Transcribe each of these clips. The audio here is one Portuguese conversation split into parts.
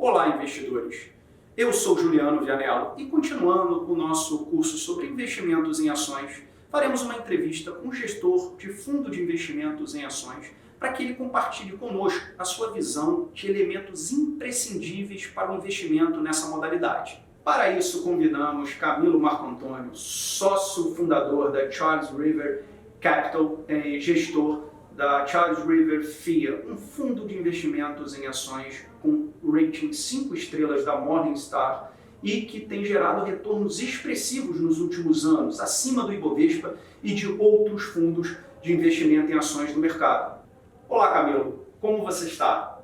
Olá, investidores! Eu sou Juliano Vianello e, continuando o nosso curso sobre investimentos em ações, faremos uma entrevista com um gestor de fundo de investimentos em ações para que ele compartilhe conosco a sua visão de elementos imprescindíveis para o investimento nessa modalidade. Para isso, convidamos Camilo Marco Antônio, sócio fundador da Charles River Capital e gestor da Charles River FIA, um fundo de investimentos em ações com rating 5 estrelas da Morningstar e que tem gerado retornos expressivos nos últimos anos, acima do Ibovespa e de outros fundos de investimento em ações do mercado. Olá, Camilo, como você está?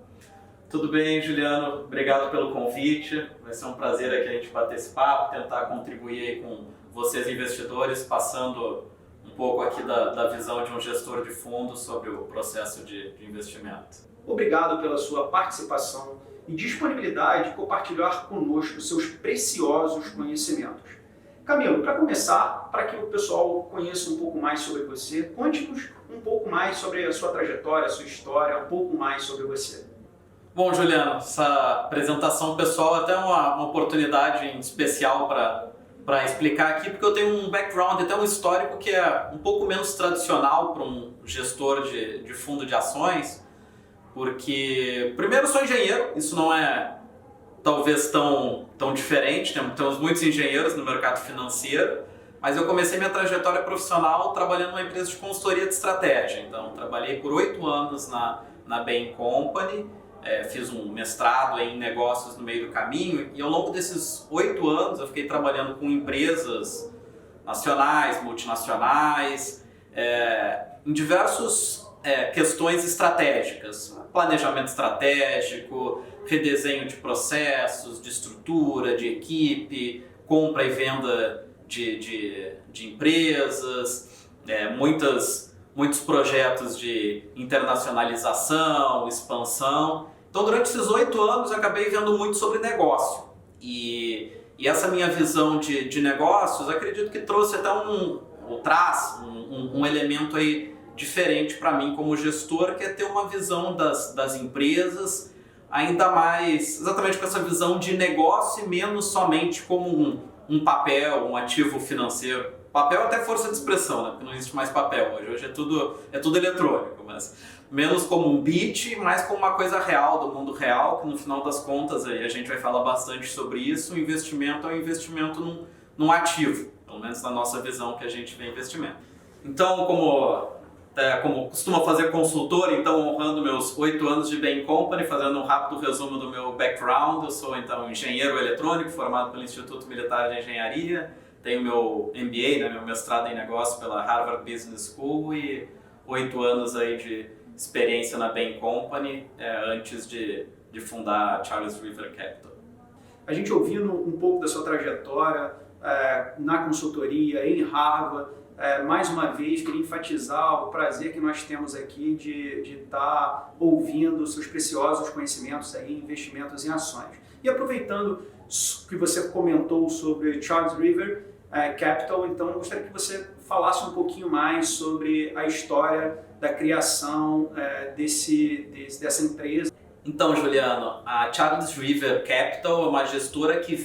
Tudo bem, Juliano? Obrigado pelo convite. Vai ser um prazer aqui a gente bater esse papo, tentar contribuir aí com vocês investidores, passando um pouco aqui da visão de um gestor de fundo sobre o processo de investimento. Obrigado pela sua participação e disponibilidade de compartilhar conosco seus preciosos conhecimentos. Camilo, para começar, para que o pessoal conheça um pouco mais sobre você, conte-nos um pouco mais sobre a sua trajetória, a sua história, um pouco mais sobre você. Bom, Juliano, essa apresentação pessoal é até uma oportunidade especial para explicar aqui, porque eu tenho um background, até um histórico que é um pouco menos tradicional para um gestor de fundo de ações, porque, primeiro, eu sou engenheiro, isso não é talvez tão diferente, temos muitos engenheiros no mercado financeiro, mas eu comecei minha trajetória profissional trabalhando numa empresa de consultoria de estratégia. Então, trabalhei por 8 anos na Bain Company, fiz um mestrado em negócios no meio do caminho e ao longo desses 8 anos eu fiquei trabalhando com empresas nacionais, multinacionais, em diversas questões estratégicas, planejamento estratégico, redesenho de processos, de estrutura, de equipe, compra e venda de empresas, muitos projetos de internacionalização, expansão. Então, durante esses 8 anos, eu acabei vendo muito sobre negócio. E essa minha visão de negócios, acredito que trouxe até um elemento aí diferente para mim como gestor, que é ter uma visão das empresas, ainda mais exatamente com essa visão de negócio e menos somente como um papel, um ativo financeiro. Papel até força de expressão, né? Porque não existe mais papel hoje. Hoje é tudo eletrônico, mas menos como um bit, mais como uma coisa real, do mundo real, que no final das contas aí a gente vai falar bastante sobre isso. O investimento é um investimento num ativo, pelo menos na nossa visão que a gente vê investimento. Então, como costumo fazer consultor, então honrando meus 8 anos de Bain Company, fazendo um rápido resumo do meu background, eu sou então engenheiro eletrônico, formado pelo Instituto Militar de Engenharia, tenho meu MBA, né, meu mestrado em negócio pela Harvard Business School e 8 anos aí de experiência na Bain Company, antes de fundar a Charles River Capital. A gente ouvindo um pouco da sua trajetória na consultoria, em Harvard, mais uma vez queria enfatizar o prazer que nós temos aqui de estar ouvindo seus preciosos conhecimentos aí em investimentos em ações. E aproveitando que você comentou sobre Charles River Capital, então eu gostaria que você falasse um pouquinho mais sobre a história da criação dessa empresa. Então, Juliano, a Charles River Capital é uma gestora que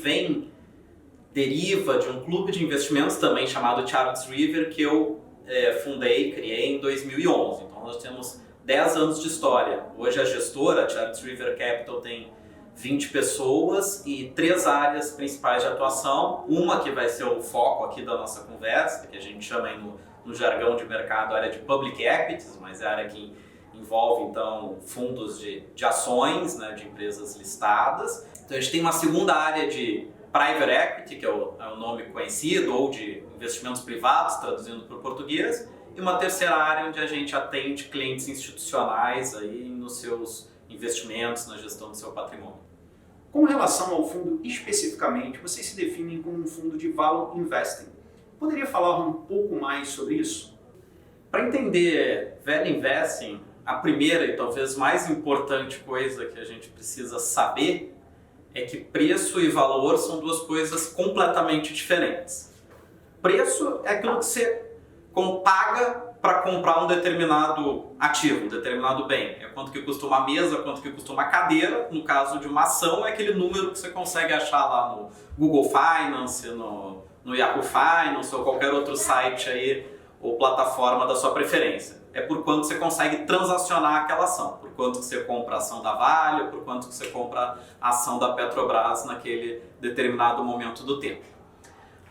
deriva de um clube de investimentos também chamado Charles River, que eu criei em 2011. Então nós temos 10 anos de história. Hoje a gestora, a Charles River Capital, tem 20 pessoas e 3 áreas principais de atuação. Uma que vai ser o foco aqui da nossa conversa, que a gente chama aí no jargão de mercado a área de Public Equities, mas é a área que envolve então fundos de ações, né, de empresas listadas. Então a gente tem uma segunda área de Private Equity, que é o nome conhecido, ou de investimentos privados, traduzindo para o português, e uma terceira área onde a gente atende clientes institucionais aí nos seus investimentos, na gestão do seu patrimônio. Com relação ao fundo especificamente, vocês se definem como um fundo de Value Investing. Poderia falar um pouco mais sobre isso? Para entender Value Investing, a primeira e talvez mais importante coisa que a gente precisa saber é que preço e valor são duas coisas completamente diferentes. Preço é aquilo que você paga para comprar um determinado ativo, um determinado bem. É quanto que custa uma mesa, quanto que custa uma cadeira. No caso de uma ação, é aquele número que você consegue achar lá no Google Finance, no Yahoo Finance ou qualquer outro site aí ou plataforma da sua preferência. É por quanto você consegue transacionar aquela ação, por quanto que você compra a ação da Vale, por quanto que você compra a ação da Petrobras naquele determinado momento do tempo.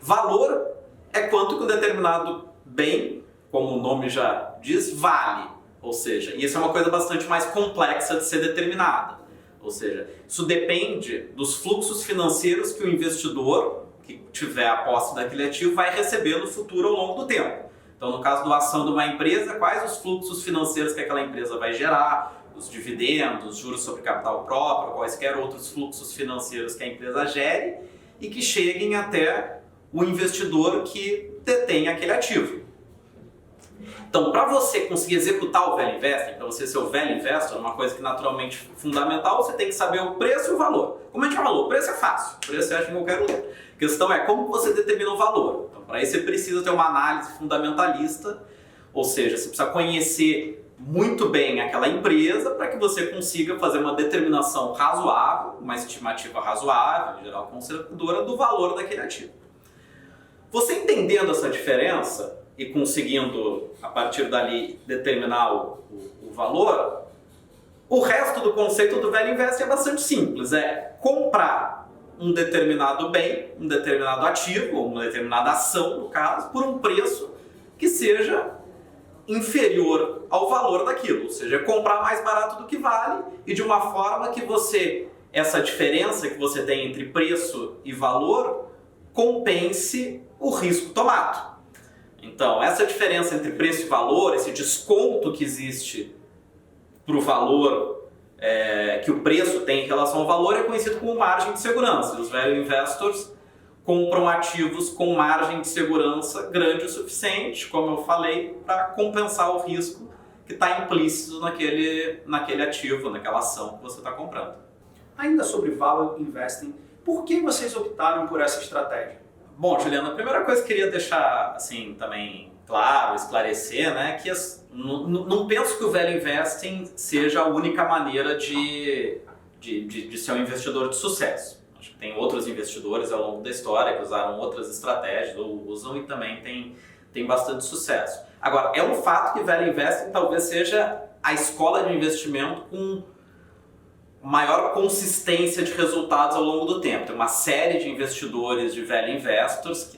Valor é quanto que um determinado bem, como o nome já diz, vale. Ou seja, isso é uma coisa bastante mais complexa de ser determinada. Ou seja, isso depende dos fluxos financeiros que o investidor que tiver a posse daquele ativo vai receber no futuro ao longo do tempo. Então, no caso da ação de uma empresa, quais os fluxos financeiros que aquela empresa vai gerar, os dividendos, juros sobre capital próprio, quaisquer outros fluxos financeiros que a empresa gere e que cheguem até o investidor que detém aquele ativo. Então, para você conseguir executar o Value Investing, para você ser o Value Investor, uma coisa que naturalmente é fundamental, você tem que saber o preço e o valor. Como a gente falou, o preço é fácil, o preço você acha em qualquer lugar. A questão é como você determina o valor. Então, para isso você precisa ter uma análise fundamentalista, ou seja, você precisa conhecer muito bem aquela empresa para que você consiga fazer uma determinação razoável, uma estimativa razoável, em geral conservadora, do valor daquele ativo. Você entendendo essa diferença e conseguindo, a partir dali, determinar o valor, o resto do conceito do Value Investing é bastante simples. É comprar um determinado bem, um determinado ativo, ou uma determinada ação, no caso, por um preço que seja inferior ao valor daquilo. Ou seja, comprar mais barato do que vale e de uma forma que você, essa diferença que você tem entre preço e valor, compense o risco tomado. Então, essa diferença entre preço e valor, esse desconto que existe para o valor que o preço tem em relação ao valor é conhecido como margem de segurança. Os value investors compram ativos com margem de segurança grande o suficiente, como eu falei, para compensar o risco que está implícito naquele ativo, naquela ação que você está comprando. Ainda sobre Value Investing, por que vocês optaram por essa estratégia? Bom, Juliana, a primeira coisa que eu queria deixar assim, também claro, esclarecer, né, que não penso que o Value Investing seja a única maneira de ser um investidor de sucesso. Acho que tem outros investidores ao longo da história que usaram outras estratégias, ou usam e também tem bastante sucesso. Agora, é um fato que Value Investing talvez seja a escola de investimento com maior consistência de resultados ao longo do tempo. Tem uma série de investidores de Value Investors que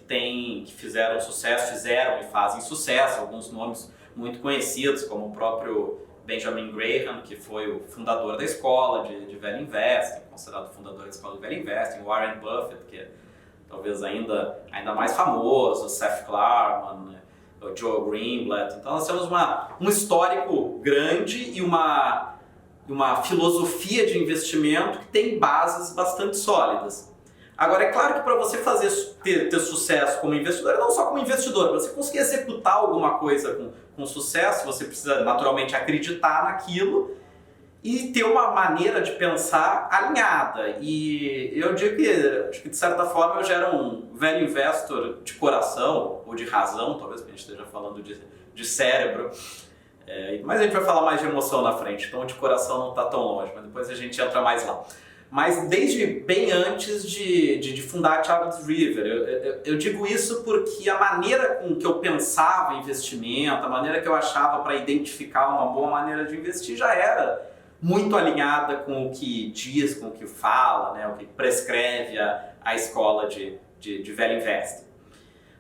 fizeram sucesso, fizeram e fazem sucesso, alguns nomes muito conhecidos, como o próprio Benjamin Graham, que foi o fundador da escola de Value Investing, considerado o fundador da escola de Value Investing, Warren Buffett, que é talvez ainda mais famoso, Seth Klarman, né? O Joe Greenblatt. Então nós temos um histórico grande e uma filosofia de investimento que tem bases bastante sólidas. Agora, é claro que para você ter sucesso como investidor, não só como investidor, para você conseguir executar alguma coisa com sucesso, você precisa naturalmente acreditar naquilo e ter uma maneira de pensar alinhada. E eu digo que, acho que de certa forma, eu já era um velho investor de coração, ou de razão, talvez a gente esteja falando de cérebro. Mas a gente vai falar mais de emoção na frente, então de coração não está tão longe, mas depois a gente entra mais lá. Mas desde bem antes de fundar a Charles River, eu digo isso porque a maneira com que eu pensava em investimento, a maneira que eu achava para identificar uma boa maneira de investir já era muito alinhada com o que diz, com o que fala, né, o que prescreve a escola de Value Investing.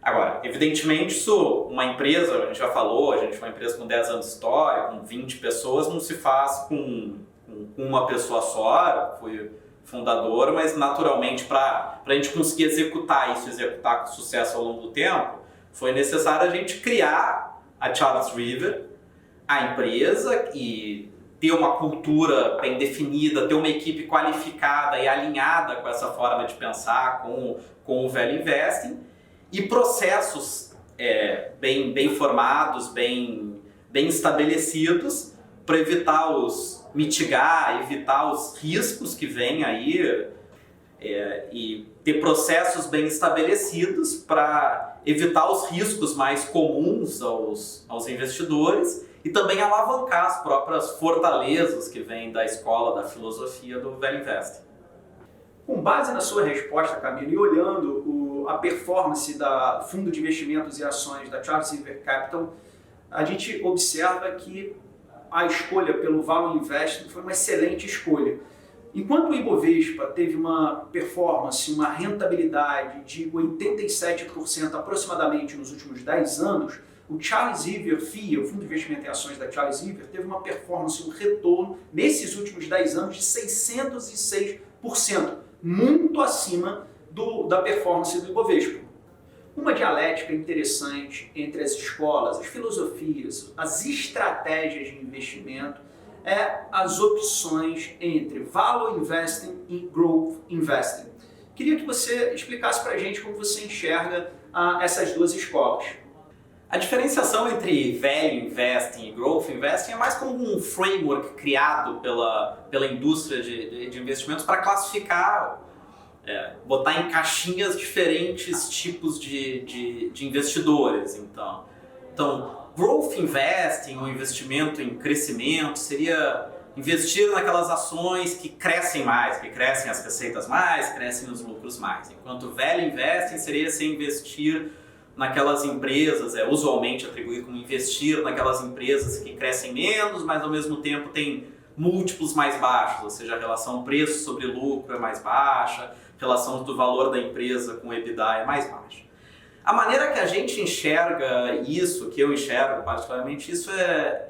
Agora, evidentemente, uma empresa, a gente já falou, a gente foi uma empresa com 10 anos de história, com 20 pessoas, não se faz com uma pessoa só, fui fundador, mas naturalmente para a gente conseguir executar com sucesso ao longo do tempo, foi necessário a gente criar a Charles River, a empresa, e ter uma cultura bem definida, ter uma equipe qualificada e alinhada com essa forma de pensar, com o Value Investing, e processos bem formados, bem estabelecidos para evitar os riscos que vêm aí e ter processos bem estabelecidos para evitar os riscos mais comuns aos investidores e também alavancar as próprias fortalezas que vêm da escola, da filosofia do Value Investing. Com base na sua resposta, Camilo, e olhando a performance da fundo de investimentos e ações da Charles River Capital, a gente observa que a escolha pelo Value Investing foi uma excelente escolha. Enquanto o Ibovespa teve uma performance, uma rentabilidade de 87% aproximadamente nos últimos 10 anos, o Charles River FIA, o Fundo de Investimento em Ações da Charles River, teve uma performance, um retorno nesses últimos 10 anos de 606%, muito acima da performance do Ibovespa. Uma dialética interessante entre as escolas, as filosofias, as estratégias de investimento é as opções entre Value Investing e Growth Investing. Queria que você explicasse para a gente como você enxerga essas duas escolas. A diferenciação entre Value Investing e Growth Investing é mais como um framework criado pela indústria de investimentos para classificar, botar em caixinhas diferentes tipos de investidores. Então, Growth Investing, um investimento em crescimento, seria investir naquelas ações que crescem mais, que crescem as receitas mais, crescem os lucros mais. Enquanto Value Investing seria se investir naquelas empresas, usualmente atribuído como investir naquelas empresas que crescem menos, mas ao mesmo tempo tem múltiplos mais baixos, ou seja, a relação preço sobre lucro é mais baixa, a relação do valor da empresa com o EBITDA é mais baixa. A maneira que a gente enxerga isso, que eu enxergo particularmente, isso é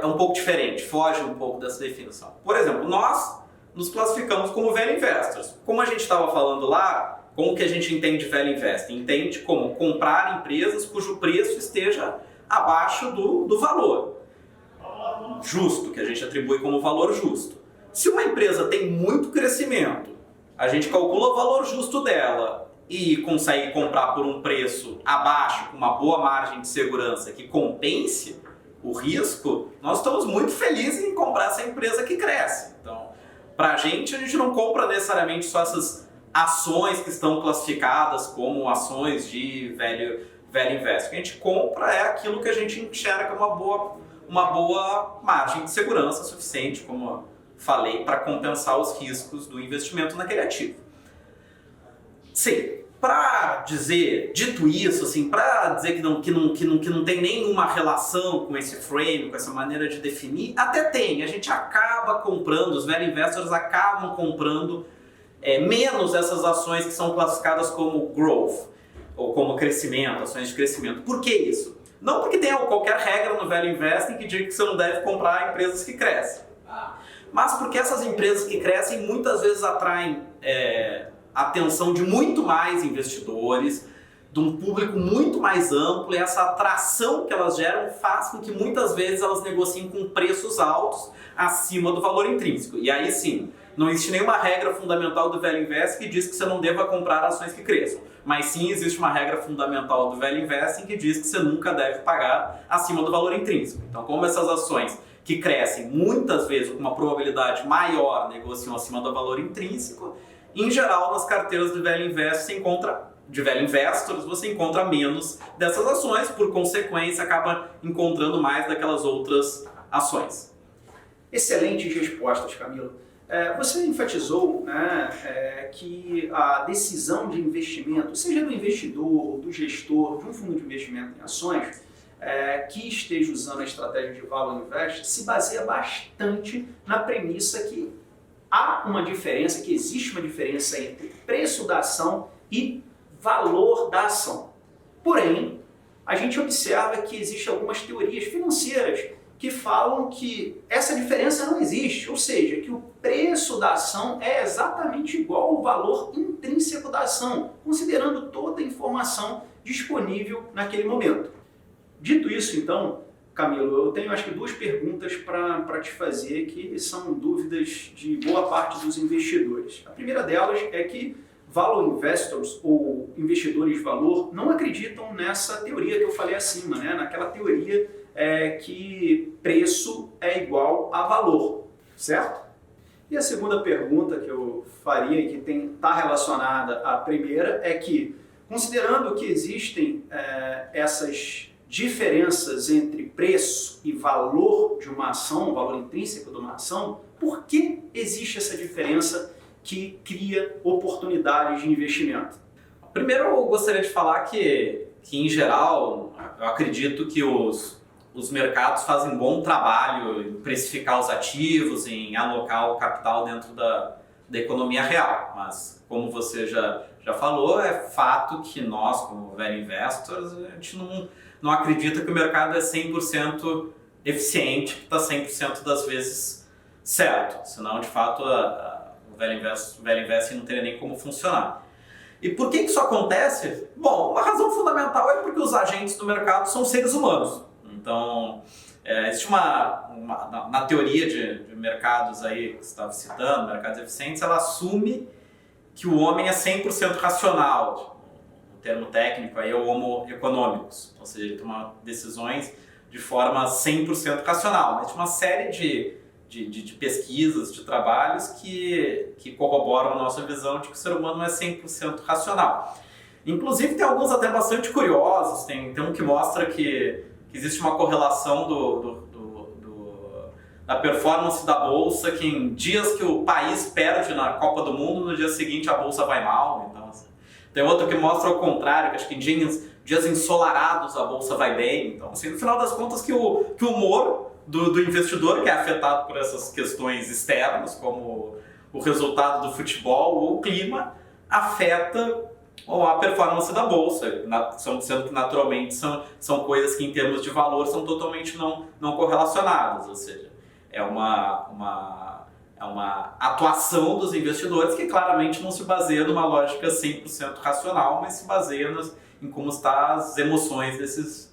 um pouco diferente, foge um pouco dessa definição. Por exemplo, nós nos classificamos como Value Investors. Como a gente estava falando lá, como que a gente entende Value Investing? Entende como comprar empresas cujo preço esteja abaixo do valor justo, que a gente atribui como valor justo. Se uma empresa tem muito crescimento, a gente calcula o valor justo dela e consegue comprar por um preço abaixo, com uma boa margem de segurança que compense o risco, nós estamos muito felizes em comprar essa empresa que cresce. Então, para a gente não compra necessariamente só essas ações que estão classificadas como ações de Value Investing. O que a gente compra é aquilo que a gente enxerga uma boa margem de segurança suficiente, como eu falei, para compensar os riscos do investimento naquele ativo. Sim, para dizer, dito isso, assim, para dizer que não tem nenhuma relação com esse frame, com essa maneira de definir, até tem. A gente acaba comprando, os Value Investors acabam comprando menos essas ações que são classificadas como growth, ou como crescimento, ações de crescimento. Por que isso? Não porque tenha qualquer regra no Value Investing que diga que você não deve comprar empresas que crescem, mas porque essas empresas que crescem muitas vezes atraem a atenção de muito mais investidores, de um público muito mais amplo, e essa atração que elas geram faz com que muitas vezes elas negociem com preços altos acima do valor intrínseco. E aí sim, não existe nenhuma regra fundamental do Value Investing que diz que você não deva comprar ações que cresçam. Mas sim existe uma regra fundamental do Value Investing que diz que você nunca deve pagar acima do valor intrínseco. Então, como essas ações que crescem muitas vezes com uma probabilidade maior negociam acima do valor intrínseco, em geral nas carteiras de Value Investors você encontra menos dessas ações, por consequência acaba encontrando mais daquelas outras ações. Excelentes respostas, Camilo. Você enfatizou, que a decisão de investimento, seja do investidor, do gestor, de um fundo de investimento em ações, que esteja usando a estratégia de Value Invest, se baseia bastante na premissa que há uma diferença, que existe uma diferença entre preço da ação e valor da ação. Porém, a gente observa que existem algumas teorias financeiras que falam que essa diferença não existe, ou seja, que o preço da ação é exatamente igual ao valor intrínseco da ação, considerando toda a informação disponível naquele momento. Dito isso, então, Camilo, eu tenho acho que duas perguntas para te fazer que são dúvidas de boa parte dos investidores. A primeira delas é que Value Investors, ou investidores de valor, não acreditam nessa teoria que eu falei acima, naquela teoria que preço é igual a valor, certo? E a segunda pergunta que eu faria e que está relacionada à primeira é que Considerando que existem essas diferenças entre preço e valor de uma ação, valor intrínseco de uma ação, por que existe essa diferença que cria oportunidades de investimento? Primeiro, eu gostaria de falar que em geral, eu acredito que os mercados fazem bom trabalho em precificar os ativos, em alocar o capital dentro da economia real. Mas, como você já falou, é fato que nós, como value investors, a gente não acredita que o mercado é 100% eficiente, que está 100% das vezes certo. Senão, de fato, o value investing não teria nem como funcionar. E por que isso acontece? Bom, uma razão fundamental é porque os agentes do mercado são seres humanos. Então, existe na teoria de mercados aí, que você estava citando, mercados eficientes, ela assume que o homem é 100% racional. O termo técnico aí é o homo economicus, ou seja, ele toma decisões de forma 100% racional. Mas tem uma série de pesquisas, de trabalhos que corroboram a nossa visão de que o ser humano não é 100% racional. Inclusive, tem alguns até bastante curiosos. Tem um que mostra que existe uma correlação da performance da bolsa, que em dias que o país perde na Copa do Mundo, no dia seguinte a bolsa vai mal. Então, assim. Tem outro que mostra o contrário, que acho que em dias ensolarados a bolsa vai bem. Então, assim, no final das contas, que o humor do investidor, que é afetado por essas questões externas, como o resultado do futebol ou o clima, afeta a performance da bolsa, sendo que naturalmente são coisas que em termos de valor são totalmente não correlacionadas, ou seja, é uma atuação dos investidores que claramente não se baseia numa lógica 100% racional, mas se baseia em como estão as emoções desses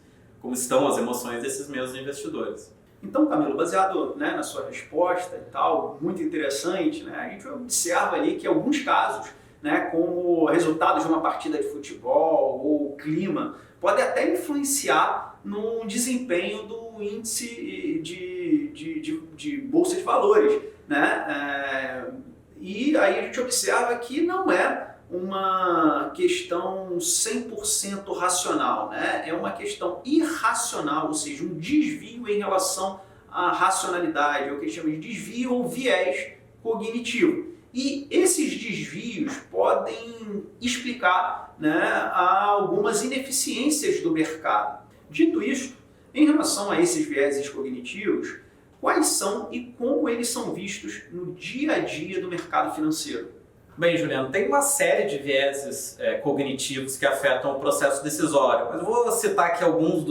mesmos investidores. Então, Camilo, baseado, né, na sua resposta e tal, muito interessante, né, a gente observa ali que alguns casos, né, como resultado de uma partida de futebol ou o clima, pode até influenciar no desempenho do índice de bolsa de valores, né? E aí a gente observa que não é uma questão 100% racional, né? É uma questão irracional, ou seja, um desvio em relação à racionalidade, é o que a gente chama de desvio ou viés cognitivo. E esses desvios podem explicar, né, algumas ineficiências do mercado. Dito isto, em relação a esses vieses cognitivos, quais são e como eles são vistos no dia a dia do mercado financeiro? Bem, Juliano, tem uma série de vieses cognitivos que afetam o processo decisório, mas eu vou citar aqui alguns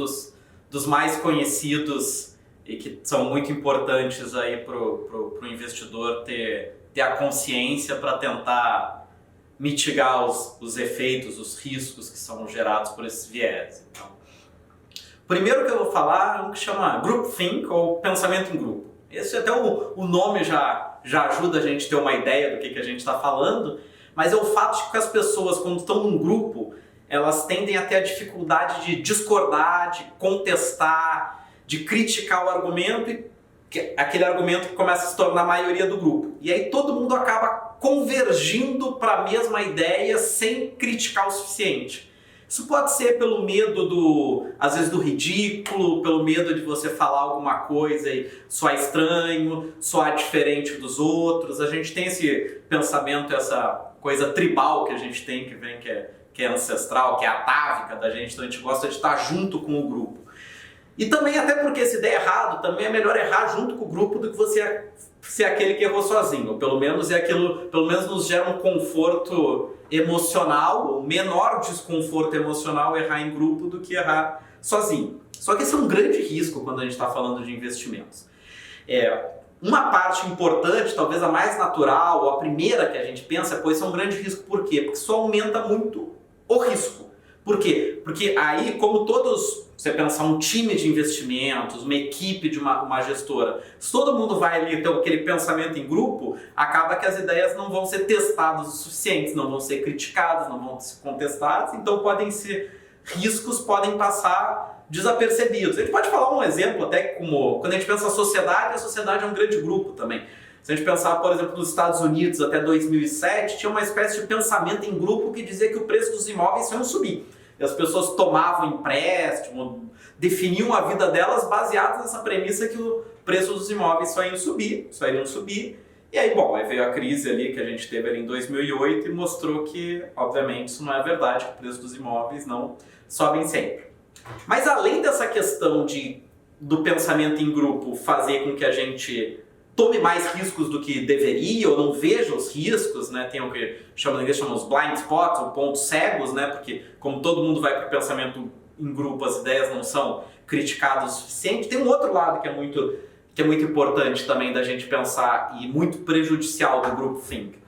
dos mais conhecidos e que são muito importantes aí para o investidor ter a consciência para tentar mitigar os efeitos, os riscos que são gerados por esses vieses. Então, primeiro que eu vou falar é um que chama groupthink, ou pensamento em grupo. Esse até o nome já ajuda a gente a ter uma ideia do que a gente está falando, mas é o fato de que as pessoas, quando estão num grupo, elas tendem a ter a dificuldade de discordar, de contestar, de criticar o argumento, e aquele argumento que começa a se tornar a maioria do grupo. E aí todo mundo acaba convergindo para a mesma ideia sem criticar o suficiente. Isso pode ser pelo medo às vezes do ridículo, pelo medo de você falar alguma coisa e soar estranho, soar diferente dos outros. A gente tem esse pensamento, essa coisa tribal que a gente tem, que é ancestral, que é atávica da gente, então a gente gosta de estar junto com o grupo. E também, até porque se der errado, também é melhor errar junto com o grupo do que você ser aquele que errou sozinho. Ou pelo menos nos gera um conforto emocional, um menor desconforto emocional errar em grupo do que errar sozinho. Só que esse é um grande risco quando a gente está falando de investimentos. Uma parte importante, talvez a mais natural, ou a primeira que a gente pensa, pois é um grande risco. Por quê? Porque isso aumenta muito o risco. Por quê? Porque aí, como você pensar um time de investimentos, uma equipe de uma gestora, se todo mundo vai ali ter aquele pensamento em grupo, acaba que as ideias não vão ser testadas o suficiente, não vão ser criticadas, não vão ser contestadas, então riscos podem passar desapercebidos. A gente pode falar um exemplo até como, quando a gente pensa a sociedade é um grande grupo também. Se a gente pensar, por exemplo, nos Estados Unidos até 2007, tinha uma espécie de pensamento em grupo que dizia que o preço dos imóveis iam subir. E as pessoas tomavam empréstimo, definiam a vida delas baseadas nessa premissa que o preço dos imóveis só iriam subir. E aí, bom, aí veio a crise ali que a gente teve ali em 2008 e mostrou que, obviamente, isso não é verdade, que o preço dos imóveis não sobem sempre. Mas além dessa questão do pensamento em grupo fazer com que a gente tome mais riscos do que deveria ou não veja os riscos, né? Tem o que chama, em inglês os blind spots, ou pontos cegos, né? Porque como todo mundo vai para o pensamento em grupo, as ideias não são criticadas o suficiente. Tem um outro lado que é muito importante também da gente pensar e muito prejudicial do Group Think.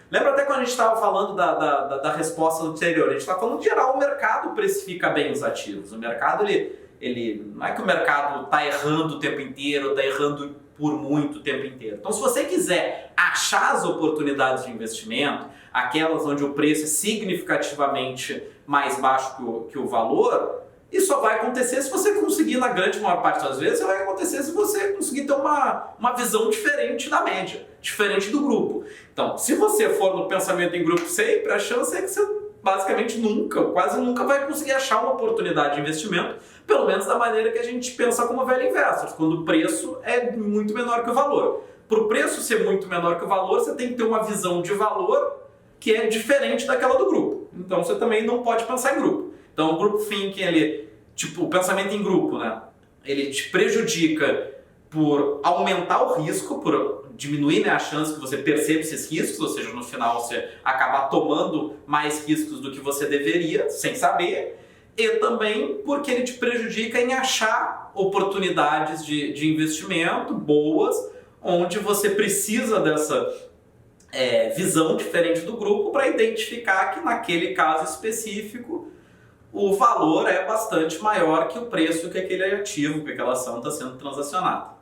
Lembra até quando a gente estava falando da resposta anterior? A gente estava falando, em geral, o mercado precifica bem os ativos. O mercado, ele não é que o mercado está errando o tempo inteiro, está errando por muito tempo inteiro. Então, se você quiser achar as oportunidades de investimento, aquelas onde o preço é significativamente mais baixo que o valor, isso só vai acontecer se você conseguir, na grande maior parte das vezes, vai acontecer se você conseguir ter uma visão diferente da média, diferente do grupo. Então, se você for no pensamento em grupo sempre, a chance é que você basicamente quase nunca vai conseguir achar uma oportunidade de investimento, pelo menos da maneira que a gente pensa como value investors, quando o preço é muito menor que o valor. Para o preço ser muito menor que o valor, você tem que ter uma visão de valor que é diferente daquela do grupo. Então você também não pode pensar em grupo. Então o Group Thinking, o pensamento em grupo, né? Ele te prejudica por aumentar o risco, por diminuir, né, a chance que você perceba esses riscos, ou seja, no final você acabar tomando mais riscos do que você deveria, sem saber, e também porque ele te prejudica em achar oportunidades de investimento boas, onde você precisa dessa visão diferente do grupo para identificar que naquele caso específico o valor é bastante maior que o preço que aquele ativo, que aquela ação está sendo transacionada.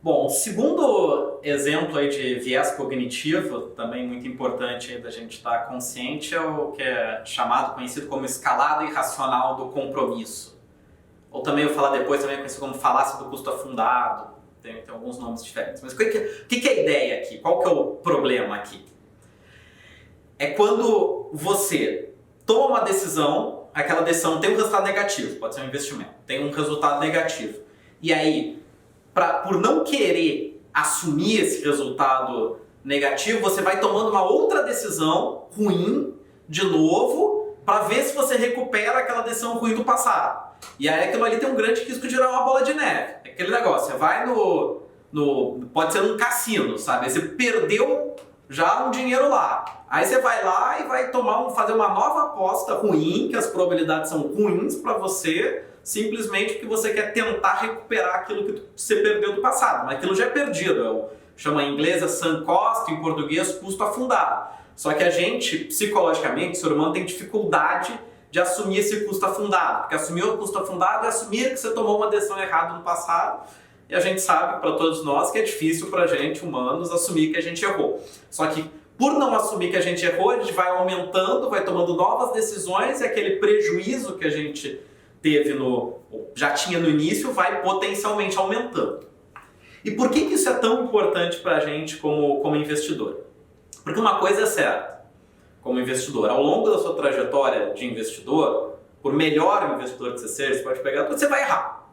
Bom, o segundo exemplo aí de viés cognitivo, também muito importante aí da gente estar consciente, é o que é conhecido como escalada irracional do compromisso. Ou também, eu vou falar depois, também é conhecido como falácia do custo afundado, tem alguns nomes diferentes. Mas o que é a ideia aqui? Qual que é o problema aqui? É quando você toma uma decisão, aquela decisão tem um resultado negativo, pode ser um investimento, tem um resultado negativo. E aí, por não querer assumir esse resultado negativo, você vai tomando uma outra decisão ruim de novo para ver se você recupera aquela decisão ruim do passado. E aí aquilo ali tem um grande risco de virar uma bola de neve. É aquele negócio, você vai pode ser num cassino, sabe? Aí você perdeu já um dinheiro lá. Aí você vai lá e vai fazer uma nova aposta ruim, que as probabilidades são ruins para você, simplesmente porque você quer tentar recuperar aquilo que você perdeu do passado. Mas aquilo já é perdido. Chama em inglês sunk cost, em português custo afundado. Só que a gente, psicologicamente, o ser humano tem dificuldade de assumir esse custo afundado. Porque assumir o custo afundado é assumir que você tomou uma decisão errada no passado. E a gente sabe, para todos nós, que é difícil para a gente, humanos, assumir que a gente errou. Só que, por não assumir que a gente errou, a gente vai aumentando, vai tomando novas decisões e aquele prejuízo que a gente já tinha no início, vai potencialmente aumentando. E por que isso é tão importante para a gente como investidor? Porque uma coisa é certa, como investidor, ao longo da sua trajetória de investidor, por melhor investidor que você seja, você pode pegar tudo, você vai errar.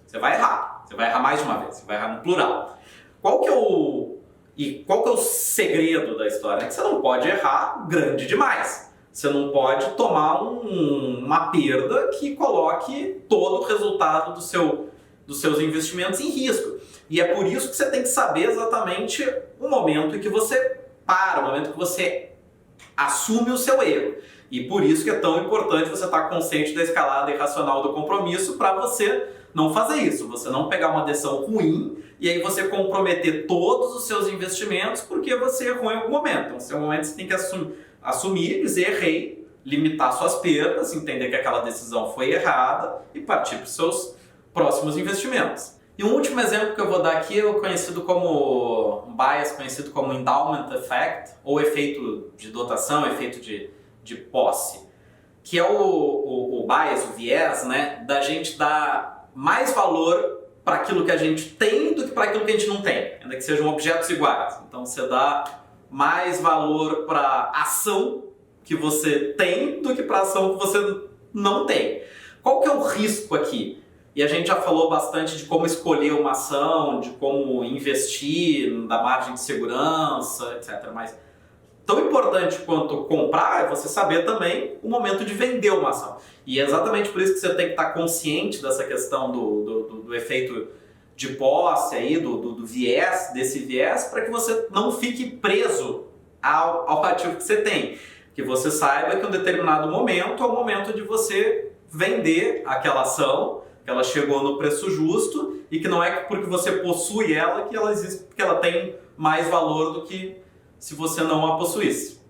Você vai errar mais de uma vez, você vai errar no plural. Qual que é o segredo da história? É que você não pode errar grande demais. Você não pode tomar uma perda que coloque todo o resultado dos seus investimentos em risco. E é por isso que você tem que saber exatamente o momento em que você para, o momento que você assume o seu erro. E por isso que é tão importante você estar consciente da escalada irracional do compromisso para você não fazer isso, você não pegar uma decisão ruim e aí você comprometer todos os seus investimentos porque você errou em algum momento. Então, nesse momento você tem que assumir, dizer errei, limitar suas perdas, entender que aquela decisão foi errada e partir para os seus próximos investimentos. E um último exemplo que eu vou dar aqui é o conhecido como um bias, conhecido como endowment effect, ou efeito de dotação, efeito de posse, que é o bias, o viés, né, da gente dar mais valor para aquilo que a gente tem do que para aquilo que a gente não tem, ainda que sejam objetos iguais. Então você dá mais valor para a ação que você tem do que para a ação que você não tem. Qual que é o risco aqui? E a gente já falou bastante de como escolher uma ação, de como investir, da margem de segurança, etc. Mas tão importante quanto comprar é você saber também o momento de vender uma ação. E é exatamente por isso que você tem que estar consciente dessa questão do efeito de posse, aí, do viés, desse viés, para que você não fique preso ao ativo que você tem. Que você saiba que em um determinado momento é o momento de você vender aquela ação, que ela chegou no preço justo e que não é porque você possui ela que ela existe, porque ela tem mais valor do que se você não a possuísse.